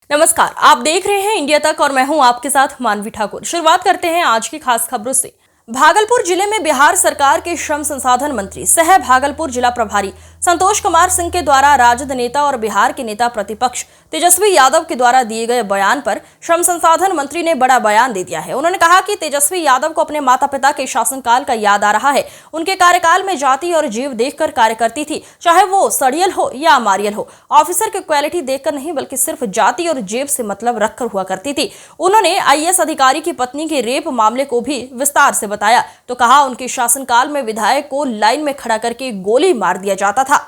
नमस्कार, आप देख रहे हैं इंडिया तक और मैं हूं आपके साथ मानवी ठाकुर। शुरुआत करते हैं आज की खास खबरों से। भागलपुर जिले में बिहार सरकार के श्रम संसाधन मंत्री सह भागलपुर जिला प्रभारी संतोष कुमार सिंह के द्वारा राजद नेता और बिहार के नेता प्रतिपक्ष तेजस्वी यादव के द्वारा दिए गए बयान पर श्रम संसाधन मंत्री ने बड़ा बयान दे दिया है। उन्होंने कहा कि तेजस्वी यादव को अपने माता पिता के शासनकाल का याद आ रहा है। उनके कार्यकाल में जाति और जीव देखकर कार्य करती थी, चाहे वो सड़ियल हो या मारियल हो। ऑफिसर की क्वालिटी देखकर नहीं बल्कि सिर्फ जाति और जेब से मतलब रखकर हुआ करती थी। उन्होंने आईएएस अधिकारी की पत्नी के रेप मामले को भी विस्तार से बताया तो कहा उनके शासनकाल में विधायक को लाइन में खड़ा करके गोली मार दिया जाता था।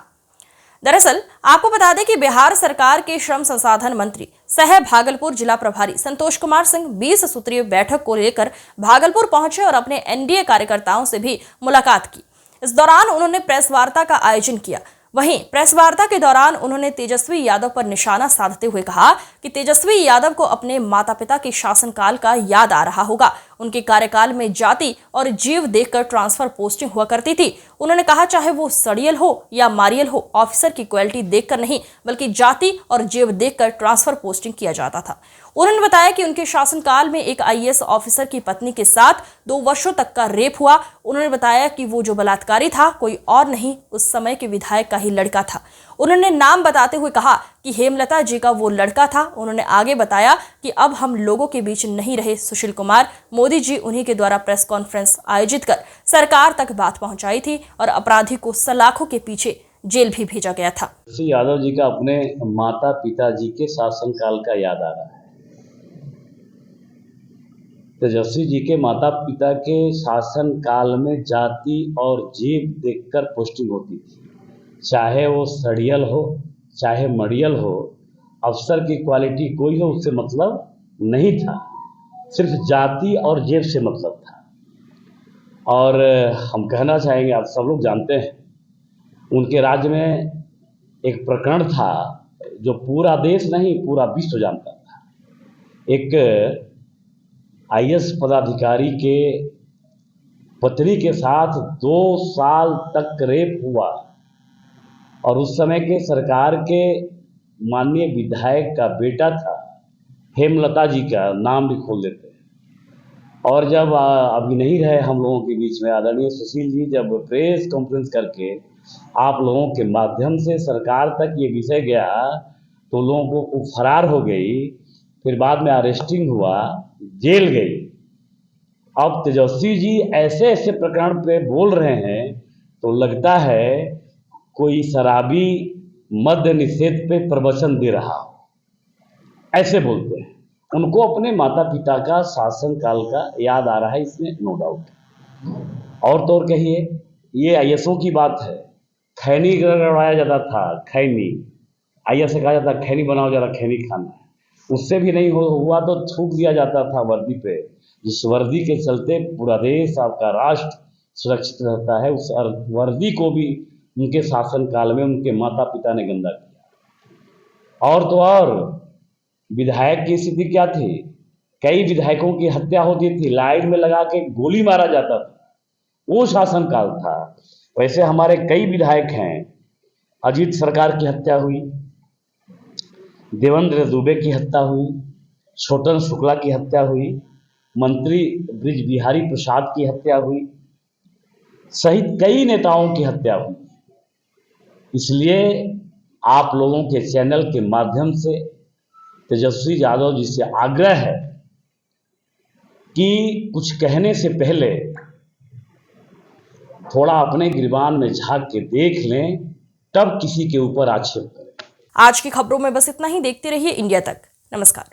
दरअसल आपको बता दें कि बिहार सरकार के श्रम संसाधन मंत्री सह भागलपुर जिला प्रभारी संतोष कुमार सिंह 20 सूत्रीय बैठक को लेकर भागलपुर पहुंचे और अपने एनडीए कार्यकर्ताओं से भी मुलाकात की। इस दौरान उन्होंने प्रेस वार्ता का आयोजन किया। वहीं प्रेस वार्ता के दौरान उन्होंने तेजस्वी यादव पर निशाना साधते हुए कहा कि तेजस्वी यादव को अपने माता पिता के शासनकाल का याद आ रहा होगा। उनके कार्यकाल में जाति और जीव देखकर ट्रांसफर पोस्टिंग हुआ करती थी। उन्होंने कहा चाहे वो सड़ियल हो या मारियल हो, ऑफिसर की क्वालिटी देखकर नहीं बल्कि जाति और जीव देखकर ट्रांसफर पोस्टिंग किया जाता था। उन्होंने बताया कि उनके शासनकाल में एक आईएएस ऑफिसर की पत्नी के साथ 2 वर्षों तक का रेप हुआ। उन्होंने बताया कि वो जो बलात्कारी था कोई और नहीं, उस समय के विधायक का ही लड़का था। उन्होंने नाम बताते हुए कहा कि हेमलता जी का वो लड़का था। उन्होंने आगे बताया कि अब हम लोगों के बीच नहीं रहे सुशील कुमार, मोदी जी उन्हीं के द्वारा प्रेस कॉन्फ्रेंस आयोजित कर सरकार तक बात पहुंचाई थी और अपराधी को सलाखों के पीछे जेल भी भेजा गया था। श्री यादव जी का अपने माता पिता जी के शासनकाल का याद आ रहा है। तेजस्वी जी के माता पिता के शासनकाल में जाति और जीव देखकर पोस्टिंग होती थी, चाहे वो सड़ियल हो चाहे मड़ियल हो। अफसर की क्वालिटी कोई हो उससे मतलब नहीं था, सिर्फ जाति और जेब से मतलब था। और हम कहना चाहेंगे, आप सब लोग जानते हैं, उनके राज्य में एक प्रकरण था जो पूरा देश नहीं पूरा विश्व जानता था। एक आईएएस पदाधिकारी के पत्नी के साथ 2 साल तक रेप हुआ और उस समय के सरकार के माननीय विधायक का बेटा था, हेमलता जी का नाम भी खोल देते हैं। और जब अभी नहीं रहे हम लोगों के बीच में आदरणीय सुशील जी, जब प्रेस कॉन्फ्रेंस करके आप लोगों के माध्यम से सरकार तक ये विषय गया तो लोगों को फरार हो गई, फिर बाद में अरेस्टिंग हुआ, जेल गई। अब तेजस्वी जी ऐसे ऐसे प्रकरण पे बोल रहे हैं तो लगता है कोई शराबी मद्य निषेध पे प्रवचन दे रहा हो, ऐसे बोलते हैं। उनको अपने माता पिता का शासनकाल का याद आ रहा है, इसमें नो डाउट। और तो और कहिए, ये आईएएसओं की बात है। खैनी करवाया जाता था, खैनी आईएएस से कहा जाता खैनी बनाओ, जरा खैनी खाना है। उससे भी नहीं हुआ तो थूक दिया जाता था वर्दी पे, जिस वर्दी के चलते पूरा देश, आपका राष्ट्र सुरक्षित रहता है। उस वर्दी को भी उनके शासनकाल में उनके माता पिता ने गंदा किया। और तो और विधायक की स्थिति क्या थी, कई विधायकों की हत्या होती थी, लाइन में लगा के गोली मारा जाता था, वो शासनकाल था। वैसे हमारे कई विधायक हैं, अजीत सरकार की हत्या हुई, देवेंद्र दुबे की हत्या हुई, छोटन शुक्ला की हत्या हुई, मंत्री ब्रिज बिहारी प्रसाद की हत्या हुई, सहित कई नेताओं की हत्या हुई। इसलिए आप लोगों के चैनल के माध्यम से तेजस्वी यादव जी से आग्रह है कि कुछ कहने से पहले थोड़ा अपने गिरबान में झांक के देख लें, तब किसी के ऊपर आक्षेप करें। आज की खबरों में बस इतना ही। देखते रहिए इंडिया तक। नमस्कार।